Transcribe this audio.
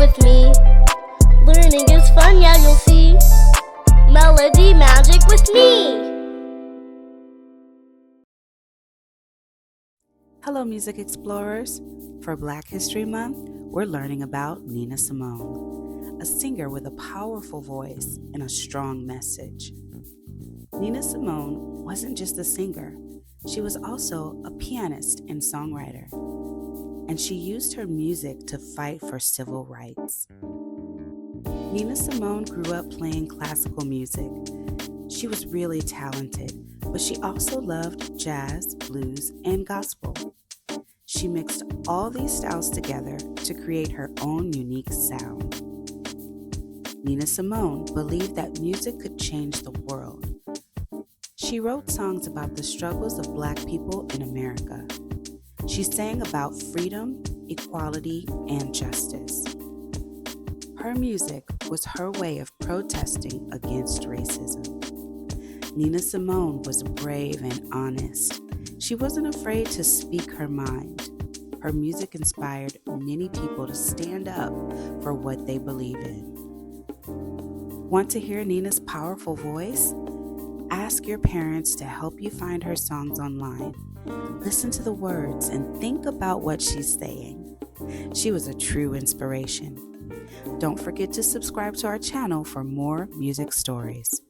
with me. Learning is fun, yeah, you'll see. Melody magic with me. Hello, music explorers. For Black History Month, we're learning about Nina Simone, a singer with a powerful voice and a strong message. Nina Simone wasn't just a singer, she was also a pianist and songwriter, and she used her music to fight for civil rights. Nina Simone grew up playing classical music. She was really talented, but she also loved jazz, blues, and gospel. She mixed all these styles together to create her own unique sound. Nina Simone believed that music could change the world. She wrote songs about the struggles of Black people in America. She sang about freedom, equality, and justice. Her music was her way of protesting against racism. Nina Simone was brave and honest. She wasn't afraid to speak her mind. Her music inspired many people to stand up for what they believe in. Want to hear Nina's powerful voice? Ask your parents to help you find her songs online. Listen to the words and think about what she's saying. She was a true inspiration. Don't forget to subscribe to our channel for more music stories.